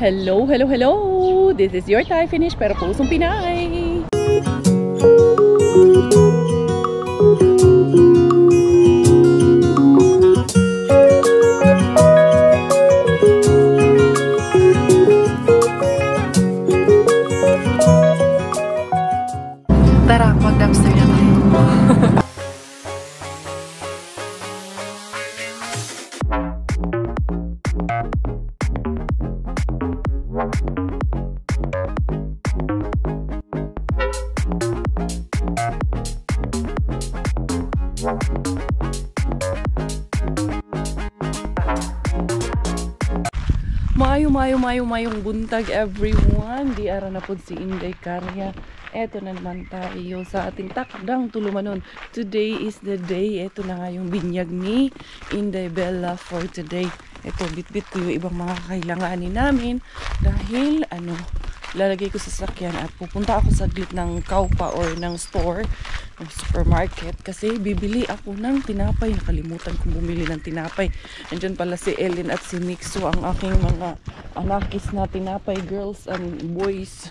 Hello, hello, hello! This is your Thai finish pero pusong Pinay! Tara, mag-dumpster na tayo. Mayong buntag everyone. Di ara na po si Inday Karya. Eto na naman tayo sa ating takdang tulumanon. Today is the day. Eto na nga yung binyag ni Inday Bella for today. Eto, bit-bit ko yung ibang mga kailanganin namin. Dahil, lalagay ko sa sakyan at pupunta ako saglit ng kaupa or ng store, ng supermarket, kasi bibili ako ng tinapay. Nakalimutan kong bumili ng tinapay. Andyan pala si Ellen at si Mixo, ang aking mga anakis na tinapay, girls and boys.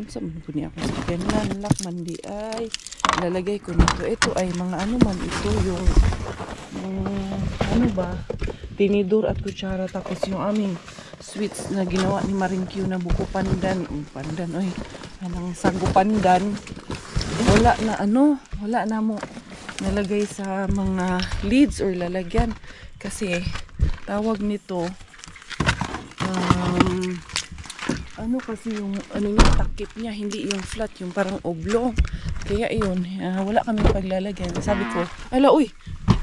Saan po niya ako sa sakyan? Lakman di ay lalagay ko nito. Ito ay mga ito yung tinidor at kutsara, tapos yung aming sweets na ginawa ni Maringkyu na buko pandan. Anong sago pandan. Wala na mo nalagay sa mga lids or lalagyan. Kasi tawag nito kasi yung yung takip niya, hindi yung flat, yung parang oblong. Kaya yun, wala kami paglalagyan. Sabi ko,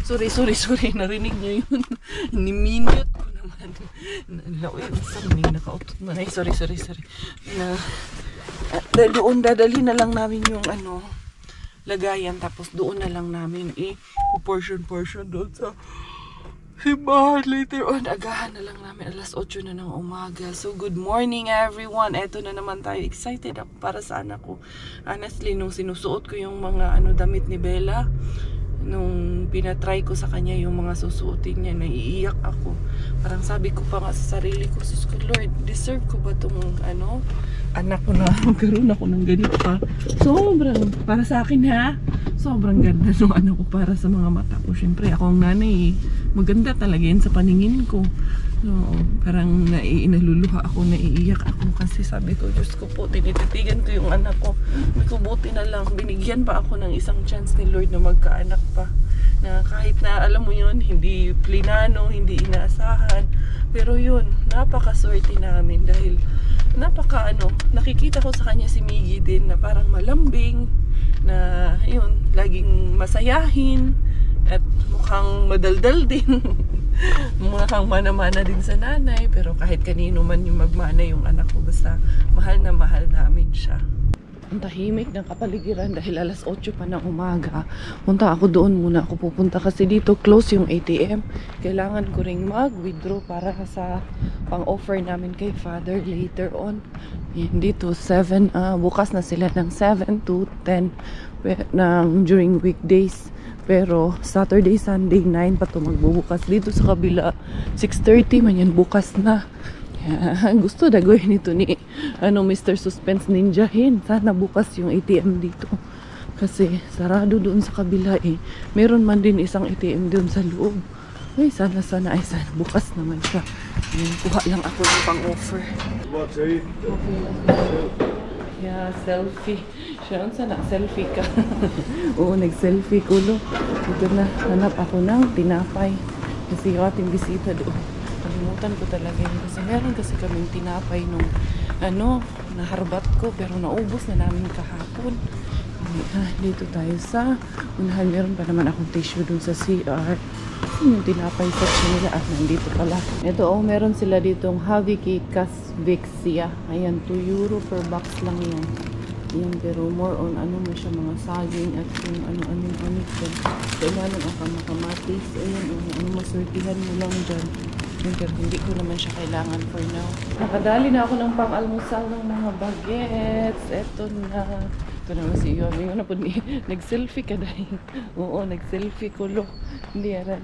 sorry, narinig niyo yun. Ni-minute ko naman. Nakautot na. Sorry. Doon dadali na lang namin yung lagayan, tapos doon na lang namin portion doon sa simbahan later on. Agahan na lang namin, alas 8 na ng umaga. So good morning everyone. Eto na naman tayo. Excited ako para sa anak ko. Honestly, nung sinusuot ko yung mga damit ni Bella, nung pinatry ko sa kanya yung mga susuotin niya, naiiyak ako. Parang sabi ko pa nga sa sarili ko, sus ko, Lord, deserve ko ba itong anak ko na magkaroon ako ng ganito pa. Sobrang, para sa akin sobrang ganda ng anak ko para sa mga mata ko. Siyempre, ako ang nanay, maganda talaga yun sa paningin ko. So, parang naluluha ako, naiiyak ako kasi sabi ko, Diyos ko po, tinititigan ko yung anak ko. Sabi ko, buti na lang, binigyan pa ako ng isang chance ni Lord na magkaanak pa. Na kahit na, alam mo yun, hindi plinano, hindi inaasahan. Pero yun, napakaswerte namin dahil nakikita ko sa kanya si Miggy din na parang malambing, na yun, laging masayahin at mukhang madaldal din. Mukhang mana-mana din sa nanay, pero kahit kanino man yung magmana yung anak ko, basta mahal na mahal namin siya. Ang tahimik ng kapaligiran dahil alas 8 pa ng umaga. Punta ako doon muna. Ako pupunta kasi dito close yung ATM. Kailangan ko ring mag-withdraw para sa pang-offer namin kay Father later on. Yan, dito 7, bukas na sila ng 7 to 10 during weekdays. Pero Saturday, Sunday, 9 pa ito magbubukas. Dito sa kabila, 6:30 man yan, bukas na. Gusto na gawin ito ni Mr. Suspense Ninjahin. Sana bukas yung ATM dito. Kasi sarado doon sa kabila Meron man din isang ATM doon sa loob. Sana bukas naman siya. Kuha lang ako ng pang-offer. Yeah, selfie. Siya, sana selfie ka. Oo, nag-selfie ko. Dito na, hanap ako ng tinapay. Kasi yung ating bisita doon. Kalimutan ko talaga yun. Kasi meron kasi kaming tinapay nung naharbat ko. Pero naubos na namin kahapon. Dito tayo sa unahan. Meron pa naman akong tissue dun sa CR. Yung tinapay section nila. Nandito pala. Ito, meron sila ditong Haviki Casvixia. Ayan, €2 per box lang yan. Ayan, pero more on mo siya, mga saging at yung ano dyan. Kailangan ang kamatis. Ayan, masortihan mo lang dyan. Pero hindi ko naman siya kailangan for now. Nakadali na ako ng pang-almusal ng mga bagets. Ito naman si Iwan. Iwan na po nag-selfie ka dahil. Oo, nag-selfie ko lo. Diara.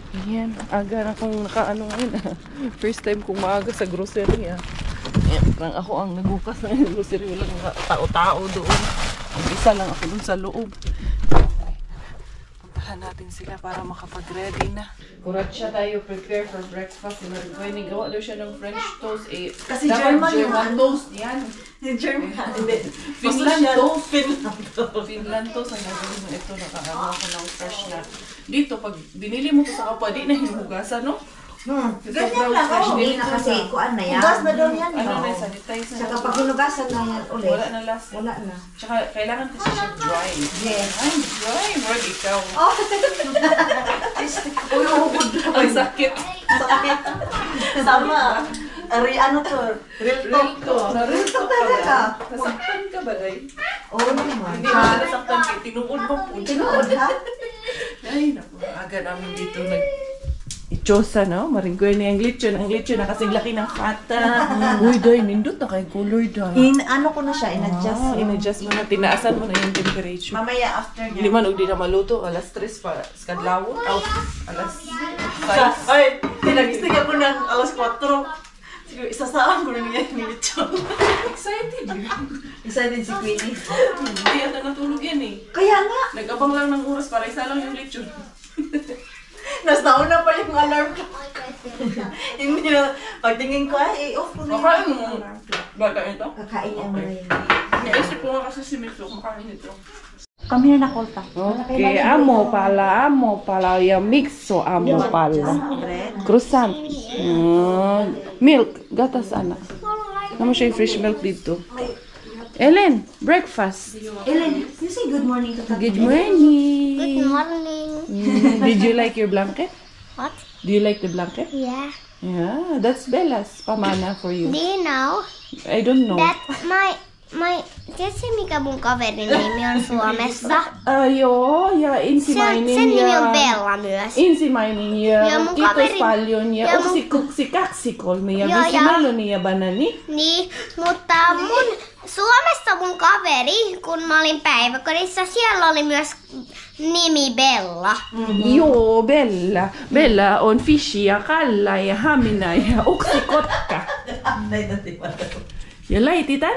Ayan, aga na akong nakaano ngayon. First time kong maaga sa grocery. Ayan, parang ako ang nagukas ng grocery. Walang tao-tao doon. Isa lang ako doon sa loob. Puntahan natin sila para makapag-ready na. Kuratsa tayo, prepare for breakfast. Pwede gawa daw siya ng French toast. Kasi dapat German toast yan. German. Finland toast. Finland toast ang gagawin mo. Ito, nakaano ako ng fresh na. Dito, pag binili mo ito sa kapwa, di na hinugasan, no? Ganyan lang. Hindi na kasi kuan na yan. Hugas na daw yan. Ano na, sanitize na. Saka pag hinugasan na yan ulit. Wala na last. Wala na. Tsaka kailangan kasi siya dry. Yes. Ay, dry. Word ikaw. Oh. Ang sakit. Sakit. Sama. Ano to? Real talk. Real talk talaga. Nasaktan ka ba, Day? Oo naman. Hindi mo nasaktan ka. Tinuod mo po. Tinuod ha? Ay, naku. Aga namin dito Ichosa, no? Maringgoy niya ang lechon. Ang lechon na kasing laki ng pata. Uy, Day, nindot na kay color, Day. Ano ko na siya, in-adjust. In-adjust mo na. Tinaasan mo na yung temperature. Mamaya after Hindi niya. man, di na maluto. Alas 3 pa. Skadlawo. Alas 5. Ay, tinagistig ako ng alas 4. Siguro, isasaan ko na niya yung lechon. Excited yun. Excited si Queenie. Hindi ata natulog yan eh. Kaya nga. Nag-abang lang ng oras para isa lang yung lechon. Nas nauna pa yung alarm clock. Hindi na, pagtingin ko ay, off ko na Makain mo. yung alarm clock. Bata ito? Kakain niya mga yun. Naisip ko nga kasi si Mitsu, makain ito. Come here na, Kolta. Okay, amo pala. Yung mixo, amo pala. Bread. Croissant. Milk. Gatas, anak. Naman siya yung fresh milk dito. Ellen, breakfast. Ellen, you say good morning to Tata. Good morning. Good morning. Did you like your blanket? What? Do you like the blanket? Yeah. Yeah, that's Bella's pamana for you. Do you know I don't know. that tiedätkö mikä mun kaverin nimi on Suomessa? Joo, ja ensimmäinen Sen nimi ja... on Bella myös. Ensimmäinen ja, Ja mun kiitos kaveri- paljon ja, ja mun- uksi kaksi kolme ja Joo, vesi ja- meloni ja banani. Niin, mutta Suomessa mun kaveri, kun mä olin päiväkodissa, siellä oli myös nimi Bella. Joo, Bella. Bella on Fishi ja Kalla ja Hamina ja uksi kotka. Ja laititan?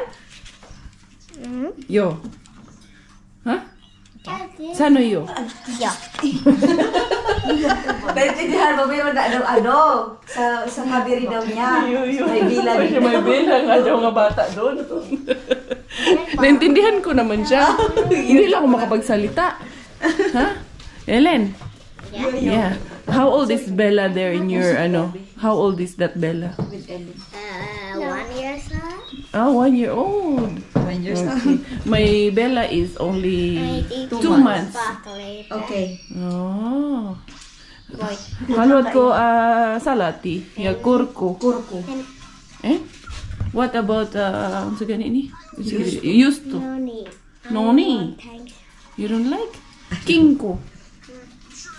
Joo. Hah? Sano joo? Joo. Naintindihan mo, meron na ano, sa kabiri daw niya. May bilan. May bilang nga daw nga bata doon. Naintindihan ko naman siya. Hindi lang ako makapagsalita. Ha? Ellen? Yeah. How old is Bella there in your, how old is that Bella? 1 year old. Oh, 1 year old. 1 year old. My Bella is only 2 months. Okay. Oh. Haluat ko salati ya kurku. Kurku. Eh? What about ano sa ganini? Used to. Noni. Thanks. You don't like? Kinko.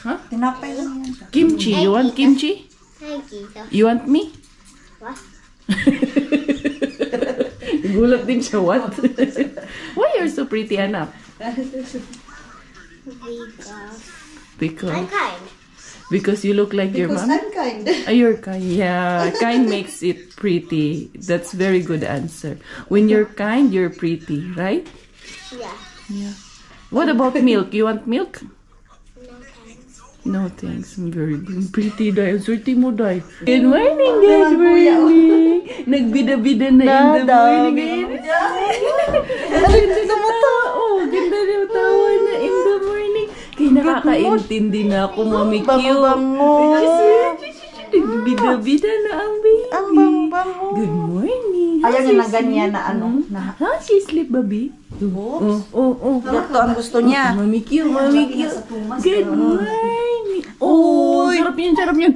Huh? Tinapay lang yan. Kimchi. You want kimchi? Ay, kiitos. You want me? What? Gulat din siya. What? Why you're so pretty, anak? Because I'm Because kind. because you look like your Because mom. I'm kind. You're kind. Yeah, kind makes it pretty. That's very good answer. When you're kind, you're pretty, right? Yeah. Yeah. What about milk? You want milk? No thanks. No, thanks. I'm very pretty, Day. Ang swerte mo, Day. Good morning, good morning. Nagbida-bida na in the morning. Ang ganda ng tao. Ganda ng tawa na in the morning. Kaya nakakaintindi na ako, Mami Q. Nagbida-bida na ang baby. Ang bango-bango. Good morning. Ayaw niya na ganyan na ano. Ha? She sleep, baby? Oh. Ito ang gusto niya. Mami Q, Mami Q. Good morning. Oh, sarap yan, sarap yan.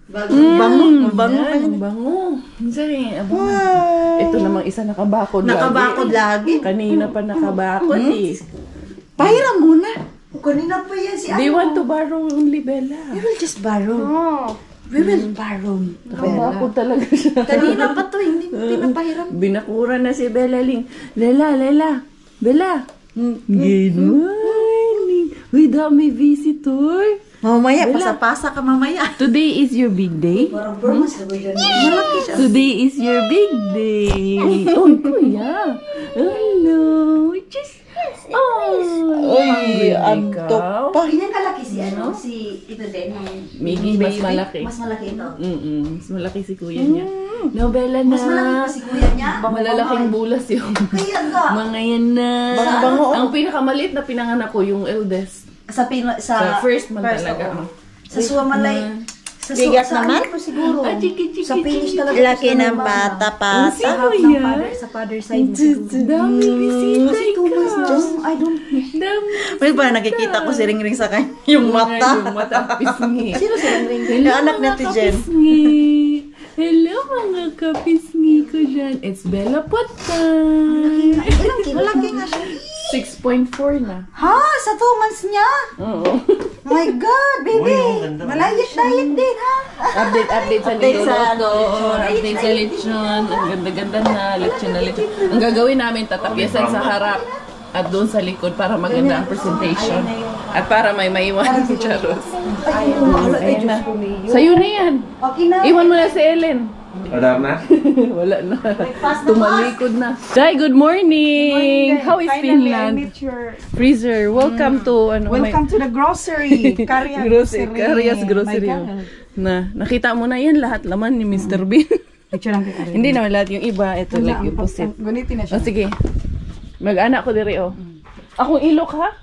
Bango. Bango. Bango. Sorry, ito namang isa nakabakod Nakabakod lagi. Kanina pa nakabakod eh. Pahiram muna. Kanina pa yan si They want to borrow only Bella. We will just borrow. We will borrow. Nakabakod talaga siya. Kanina pa to, hindi pinapahiram. Binakura na si Bella Ling. Bella. Good morning. Uy, dami visitor. Mamaya, pasa-pasa ka mamaya. Today is your big day? Parang bromas na ba dyan? Malaki siya. Today is your big day. Oh, kuya. Hello. Just... Oh, Uy, antok pa. Ganyan kalaki si ano, si ito din. Miggy, mas malaki. Mas malaki ito. Mas malaki si kuya niya. No, Bella na. Mas malaki pa si kuya niya. Malalaking bulas yung Kaya nga. mga yan na. Bango-bango. Ang pinakamaliit na pinanganak ko, yung eldest. Sa Sa first man first, talaga. oo. Sa suwamalay. Bigat naman? Ano siguro? Sa finish talaga. Laki ng bata-pata. Sino yan? Sa father side mo siguro. Dami bisita I don't... Dami. May ba nakikita ko si Ring sa kanya yung mata. Yung mata pisngi. Sino si Ring? Yung anak ni Ate Jen. Hello mga kapisngi ko dyan. It's Bella Pota. Ilang kilo? Malaki nga siya. 6.4 na. Ha? Sa 2 months niya? Oo. My God, baby. Malayit-layit din, ha? Update sa Update sa niluluto. Update sa lechon. Ang ganda-ganda na. Lechon na lechon. Ang gagawin namin, tatapyasan sa harap at doon sa likod para maganda ang presentation. At para may maiwan si Charos. Ayan na. Sa'yo na yan. Okay na. Iwan mo na si Ellen. Wala na? Wala na. Tumalikod na. Dai, good morning! How is Finally, I Finland? meet your... Freezer, welcome to ano Welcome to the grocery. Karya Karyas Grocery. My God. Nakita mo na yan lahat laman ni Mr. Bean. Picture lang kay Karya. Hindi naman lahat yung iba. Ito like yung pusit. Gunitin na O siya. sige. Mag-anak ko diri oh. Akong ilok ha?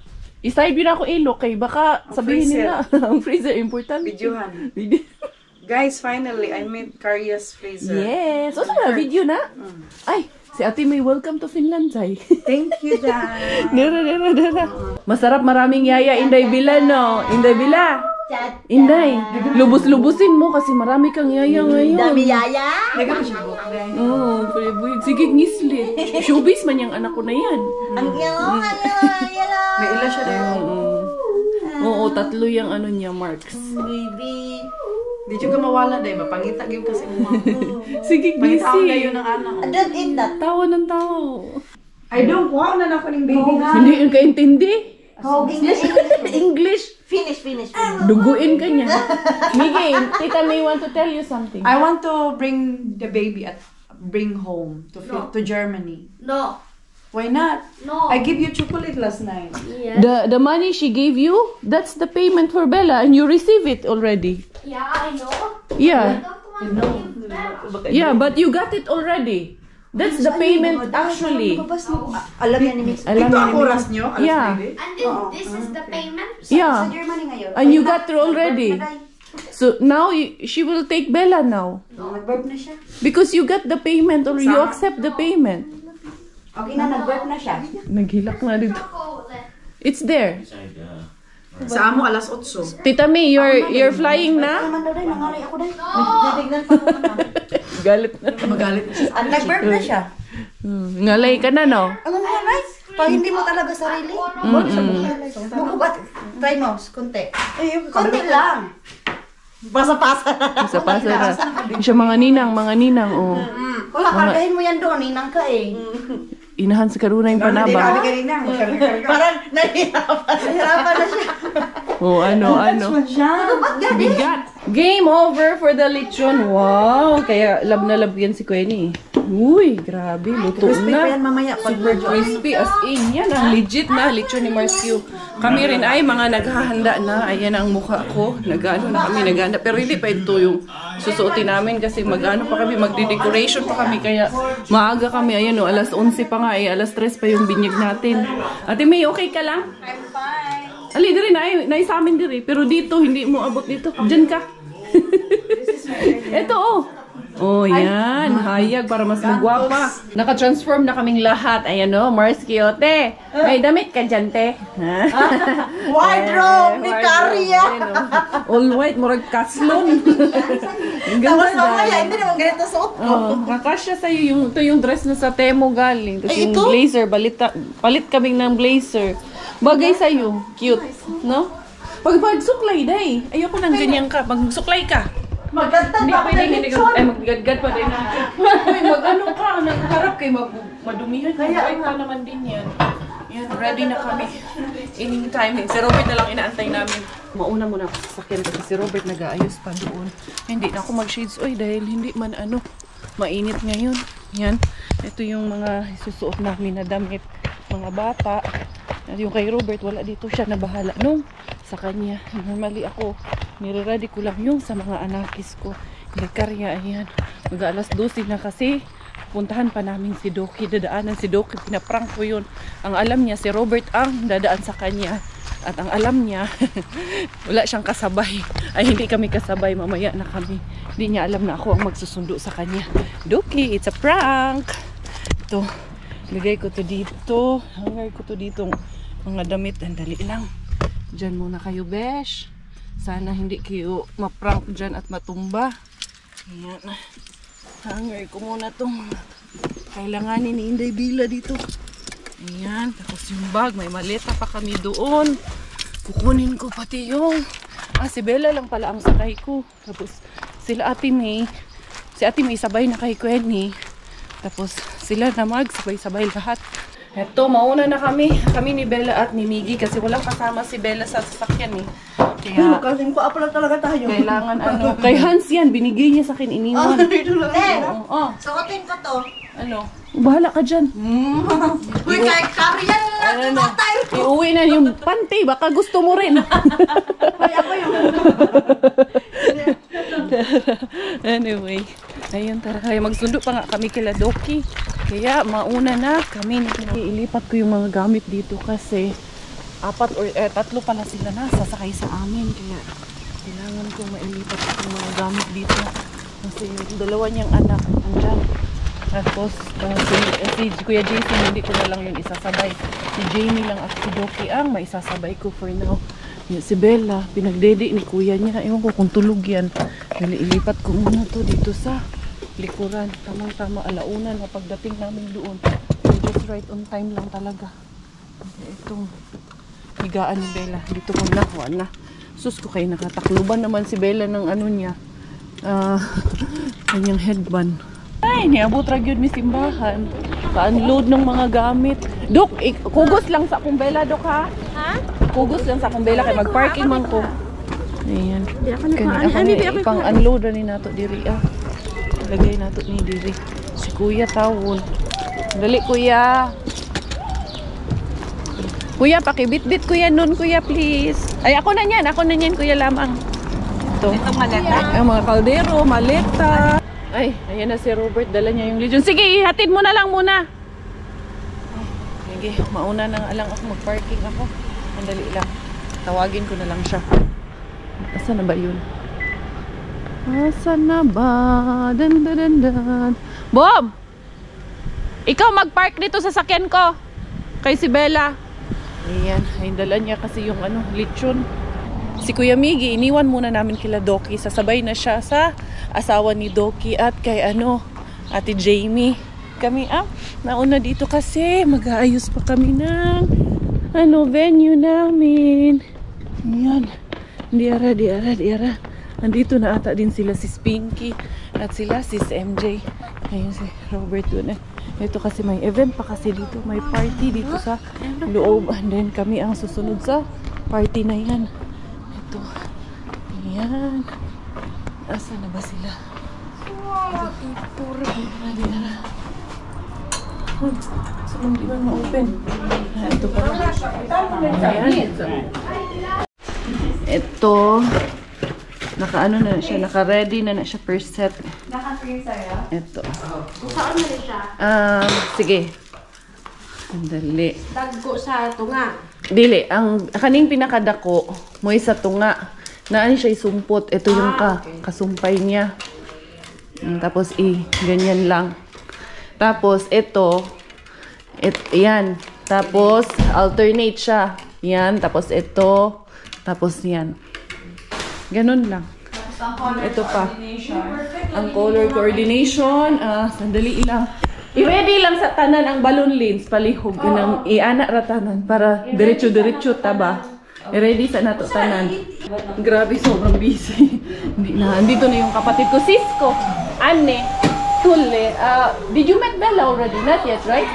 I-side yun ako ilok kay baka sabihin nila. Ang freezer important. Videohan. Video. Guys, finally, I met Karya's freezer. Yes. O sa video na? Ay, si Ate May, welcome to Finland, Zay. Thank you, Dad. Dara. Masarap, maraming yaya. Inday Bila, no? Inday Bila. Inday, lubos-lubusin mo kasi marami kang yaya ngayon. Dami yaya. Oo, sige, ngislit. Showbiz man yung anak ko na yan. Ang yellow. May ila siya rin. Oo, 3 yung ano niya, marks. Baby. Di ka mawala, Day. Mapangita gyud kasi mo. Sige, Pangitaon kayo busy. ng anak. I don't eat that. Tawa ng tawa. I don't wow na ako ng baby nga. Hindi yun kaintindi. English. English. Finish. Duguin ka niya. Migay, Tita May want to tell you something. I want to bring the baby bring home to Germany. No. Why not? No. I give you chocolate last night. The money she gave you, that's the payment for Bella and you receive it already. Yeah, I know. Yeah. Yeah, But you got it already. That's the payment actually. Alam yan ni Miss. Alam Ito niyo ang ni oras nyo? Alas Yeah. 9? And this is the payment? Sa Yeah. Germany ngayon. And you got her already. So now she will take Bella now. Nag-burp na siya. Because you got the payment or you accept the payment. Okay na, nag-burp na siya. Naghilak na dito. It's there. Sa amo, alas 8. Tita May, you're flying na? Naman daw rin, nangalay ako dahil. Nagtignan pa ako naman. Galit na. Magalit. At nag-burp na siya. Ngalay ka na, no? Ang mga nice. Pag hindi mo talaga sarili. Bugubat. Try mo, konti. Konti lang. Pasa-pasa. Sa pasara. Siya mga ninang, oh. Wala, kargahin mo yan doon. Ninang ka eh. Inahan sa karuna yung Hindi kami panaba. kanina. Parang nahihirapan. Nahirapan na siya. Oh, ano. Bigat. Game over for the lechon. Wow, kaya lab na lab yan si Quenny. Uy, grabe, luto Crispy pa yan na. mamaya. Pag Super crispy as in. Yan ang legit na lechon ni Marcio. Kami rin ay mga naghahanda na. Ayan ang mukha ko. Nag-ano na kami, naghahanda. Pero hindi pa ito yung susuotin namin kasi mag-ano pa kami, magde-decoration pa kami. Kaya maaga kami. Ayan o, alas 11 pa nga eh. Alas 3 pa yung binyag natin. Ate May, okay ka lang? I'm fine. Ali, diri na sa amin diri. Pero dito, hindi mo abot dito. Diyan ka. Ito, oh. Oh, yan. Hayag para mas magwapa. Naka-transform na kaming lahat. Ayan, oh. Mars Quiote. May damit ka dyan, te. Wardrobe ni Karya. All white, murag kaslon. Ang Tapos ganda mamaya, dahil. hindi naman ganito suot mo. Oh, kakasya sa'yo ito yung dress na sa Temo galing. Tapos Ay, yung ito? blazer, palit kaming ng blazer. Bagay sa'yo. Cute. No? Pag magsuklay, day. Ayoko nang ganyan ka. Pag magsuklay ka. Magdagdag Hindi pa ako pwede, ng hindi lechon. ay maggadgad pa din. Uy, mag-ano ka, nagharap kay madumihan. Kaya ka naman din yan. Yan, ready na kami. Ining time. Si Robert na lang inaantay namin. Mauna muna ako sa sakyan kasi si Robert nag-aayos pa doon. Hindi na ako mag-shades. Oy, dahil hindi man mainit ngayon. Yan. Ito yung mga susuot namin na damit. Mga bata. At yung kay Robert, wala dito siya na bahala nung sa kanya. Normally ako, nire-ready ko lang yung sa mga anakis ko. Hindi karya, ayan. Mag-alas 12 na kasi. Puntahan pa namin si Doki, dadaanan si Doki, pinaprank ko yun. Ang alam niya, si Robert ang dadaan sa kanya. At ang alam niya, wala siyang kasabay. Ay, hindi kami kasabay, mamaya na kami. Hindi niya alam na ako ang magsusundo sa kanya. Doki, it's a prank! Ito, lagay ko to dito. Hangay ko to dito, mga damit. Andali lang. Diyan muna kayo, besh. Sana hindi kayo maprank dyan at matumba. Ayan. Hanger ko muna itong kailanganin ni Inday Bila dito. Ayan. Tapos yung bag. May maleta pa kami doon. Kukunin ko pati yung... si Bella lang pala ang sakay ko. Tapos sila Ate May. Si Ate May sabay na kay Quenny. Tapos sila na sabay-sabay lahat. Eto, mauna na kami. Kami ni Bella at ni Miggy kasi walang kasama si Bella sa sasakyan eh. Kaya, Kasi ko apala talaga tayo. kailangan kay Hans yan, binigay niya sa akin, iniwan. Suotin ko to. Ano? Bahala ka dyan. Uy, kahit karyan lang tayo. Iuwi na yung panty, baka gusto mo rin. Anyway, ayun, tara. Kaya magsundo pa nga kami kila Doki. Kaya mauna na kami. Ilipat ko yung mga gamit dito kasi 4 or 3 pala sila na sasakay sa amin. Kaya kailangan kong mailipat yung mga gamit dito. Kasi yung dalawa niyang anak andyan. Tapos si Kuya Jason, hindi ko na lang yung isasabay. Si Jamie lang at si Doki ang maisasabay ko for now. Yung si Bella, pinagdede ni kuya niya. Ewan ko kung tulog yan. Dali, ilipat ko muna to dito sa likuran. Tamang-tama, alauna na pagdating namin doon. Just right on time lang talaga. Itong higaan ni Bella. Dito ko nakuha na. Sus ko kayo nakatakluban naman si Bella ng ano niya. Kanyang headband. Ay, niabot ra gyud mi simbahan. Pa-unload ng mga gamit. Dok, kugos lang sa akong Bella, Dok, ha? Ha? Kugos lang sa akong Bella kay mag-parking man ko. Ayan. Kani ako pang-unload ra ni nato diri, Lagay nato ni diri. Si Kuya tawon. Dali, Kuya. Kuya, pakibit-bit Kuya nun, Kuya, please. Ay, ako na niyan, Kuya lamang. Ito. Itong maleta. Ay, mga kaldero, maleta. Ay, ayan na si Robert, dala niya yung Legion. Sige, ihatid mo na lang muna. Ay, sige, mauna na lang ako, mag-parking ako. Mandali lang. Tawagin ko na lang siya. Asan na ba yun? Asan na ba? Dan. Bob! Ikaw mag-park dito sa sakyan ko. Kay si Bella. Ayan, ay dala niya kasi yung lechon. Si Kuya Miggy, iniwan muna namin kila Doki. Sasabay na siya sa asawa ni Doki at kay Ate Jamie. Kami nauna dito kasi mag-aayos pa kami ng venue namin. Ayan. Diara. Nandito na ata din sila si Spinky at sila si MJ. Ayun si Robert doon. Ito kasi may event pa kasi dito. May party dito sa loob. And then kami ang susunod sa party na yan. Ito. Ayan. Asa na ba sila? So, hindi ba ma-open? Ito pa. Ayan. Ito. Naka-ano na siya. Naka-ready na siya per set. Naka-free sa'yo? Ito. Saan na siya? Sige. Sandali. Tagko sa tunga. Dili, ang kaning pinakadako mo'y sa tunga. Naan siya isumpot. Ito yung kasumpay niya. Tapos ganyan lang. Tapos ito, yan. Tapos alternate siya. Yan, tapos ito, tapos yan. Ganun lang. Ito pa. Ang color coordination. Sandali lang. I-ready lang sa tanan ang balloon lens palihog nang i-ana ra tanan para diretso-diretso taba. I-ready sa nato tanan. Grabe, sobrang busy. Andito na yung kapatid ko, Cisco, Anne, Tulle. Did you met Bella already? Not yet, right?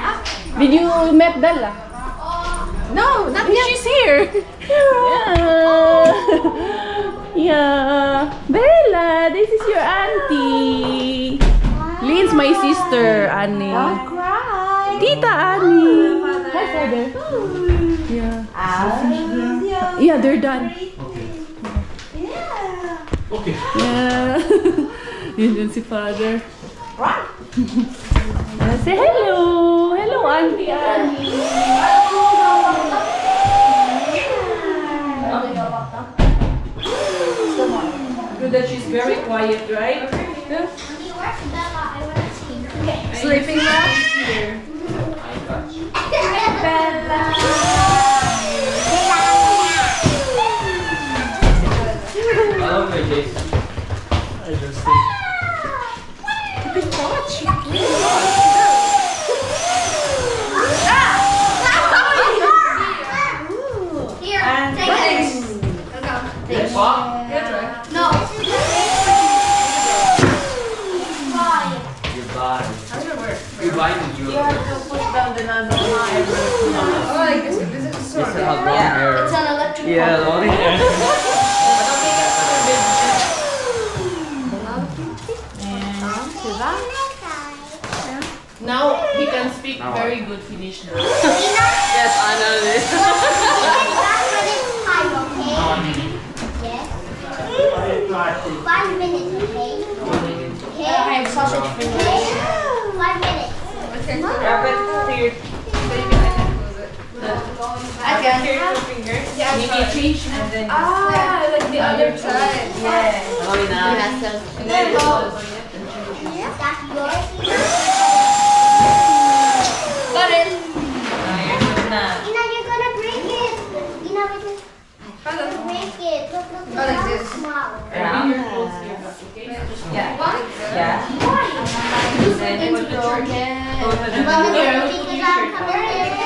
Did you met Bella? No, not yet. She's here. Yeah. Yeah. Bella, this is your auntie. Lynn's my sister, Annie. Don't cry. Tita Annie. Hi, Father. Yeah. Yeah, they're done. Okay. Yeah. Yun din si Father. Say hello. Hello, Auntie Annie. Good that she's very quiet, right? Yeah. Sleeping now? Here. I just think. Here, take this. Yes. No. Goodbye. Goodbye to you. This is how long hair. It's an electric Yeah, long hair. Now he can speak very good Finnish now. Yes, I know this. Yes. 5 minutes, okay? Okay. I have sausage for you. 5 minutes. Wrap it here. I can. Make it change. Like the other side. Oh, nice. That's yours. Got it. Ina, you're gonna break it. Ina, break it. Look, like this. Small.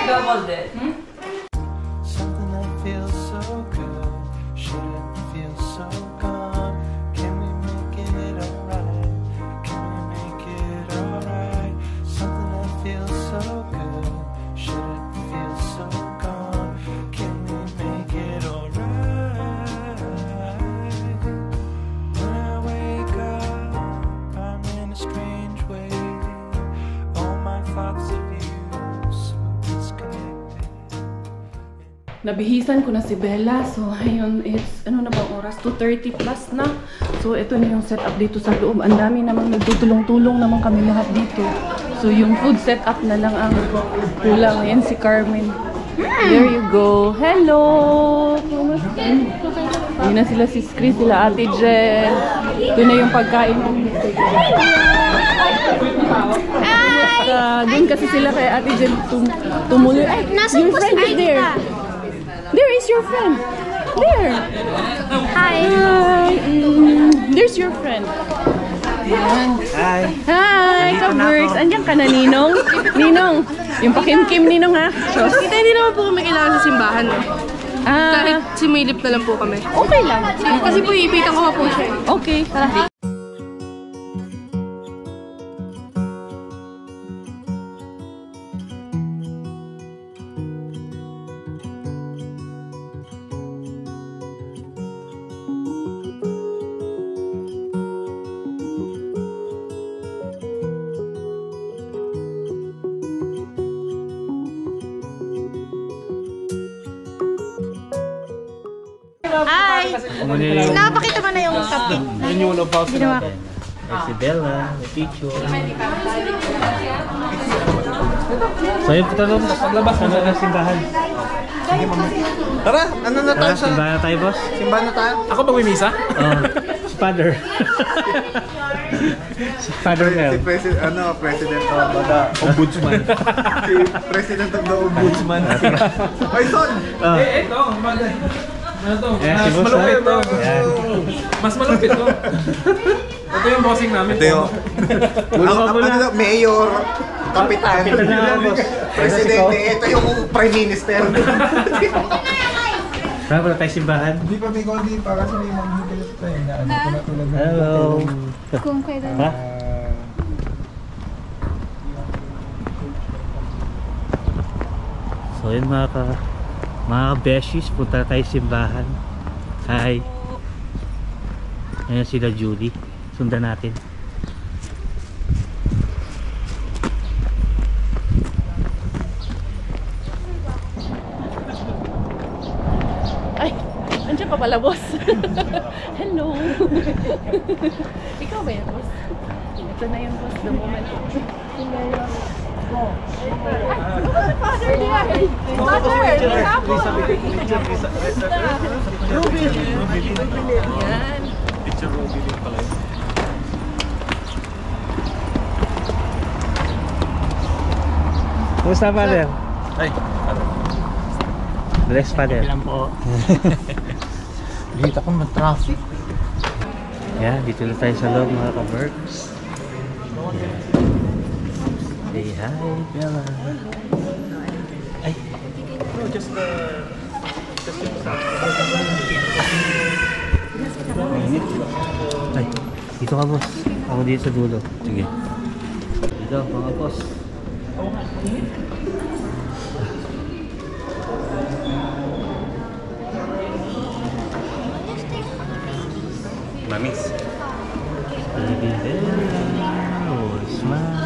Double it. Something that feels so good shouldn't feel so gone. Can we make it alright? Can we make it alright? Something that feels so good shouldn't feel so gone. Can we make it alright? When I wake up, I'm in a strange way. All my thoughts of you so disconnected. Nabihisan ko na si Bella. So, ayun, it's, ano na bang oras? 2:30 plus na. So, ito na yung setup dito sa loob. Ang dami namang nagtutulong-tulong naman kami lahat dito. So, yung food setup na lang ang kulang. Ayan si Carmen. There you go. Hello! Yun na sila si Chris, sila Ate Jen. Ito na yung pagkain. Doon kasi sila kay Ate Jen tumuloy. Ay, your friend is there. There is your friend. There. Hi. There's your friend. Hi! Hi, ka-birds. Andiyan ka na, Ninong. Ninong, yung pakimkim, Ninong, ha? Kita hindi naman po kami kailangan sa simbahan. Kahit Ah, sumilip na lang po kami. okay lang. Kasi po iipitan ko nga po siya. Okay, tara. Hi! Napakita mo na yung cup. Yun yung walang pause natin. Si Bella, may picture. So yun, punta doon sa paglabas na simbahan. Tara, ano na tayo sa... Simbahan na tayo, boss? Simbahan na tayo? Ako magmimisa? Si Father. Si Father Mel. Si President, President of the Ombudsman. Si President of the Ombudsman. Ay, son! Ito, bagay. Ano to? Yes, si Mas boss malupit to. Yan. Mas malupit to. Ito yung bossing namin. Ito yung... Mayor, Kapitan, Kapitan na, boss. Presidente, ito yung Prime Minister. Tara, wala tayo simbahan. Hindi pa may kondi pa kasi may magbibilis tayo na tulad ng... Hello. Kung kailan. Ha? So yun mga Mga beshies, punta tayo simbahan. Hi. Ayan sila Judy. Sundan natin. Ay, andiyan pa pala, boss. Hello. Ikaw ba yan, boss? Ito na yung boss, the moment. Father, yan. Picture Ruby din pala. Kumusta, Father? Ay, ano? Bless, Father. Ilan po. Dito ako mag-traffic. Yeah, dito na tayo sa loob, mga ka-Berks. Say hi, Bella. Ay. No, just the... Ay, dito ka, boss. Ako dito sa dulo. Sige. Dito, mga boss. Mamis. Baby Bella. Oh, smile.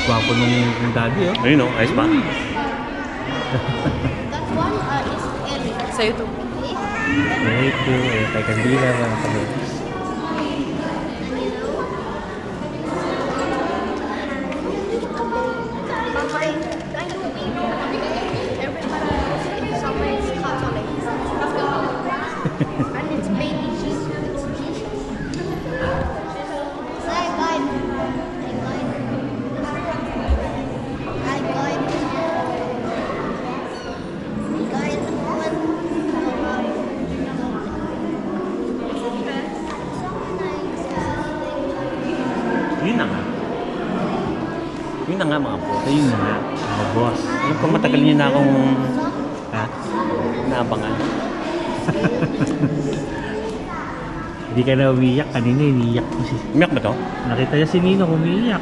Gwapo nung daddy, oh. Ayun o, ayos ba? That one is Eric. Sa'yo to. Thank you. Kay Candila, mga ka-Berks. And it's baby Jesus. It's Jesus. Say God. I God. Yun na nga. Yun na nga mga boss. Ayun na nga, mga boss. Alam ko matagal niyo na akong naabangan. Hindi ka na umiyak. Kanina iniyak ko si... Umiyak ba to? Nakita niya si Nino umiyak.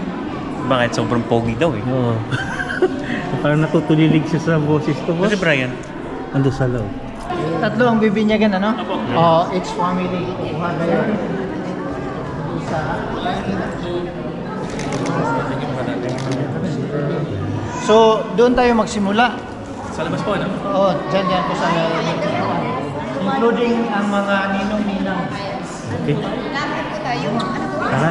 Bakit? Sobrang pogi daw eh. Oo. Parang natutulilig siya sa boses ko, boss. Kasi Brian, Ando sa loob. Tatlo ang bibinyagan, ano? Oh, each family. So, doon tayo magsimula. sa labas po, ano? Oo, dyan po sa including ang mga ninong-ninang. Okay. Tara.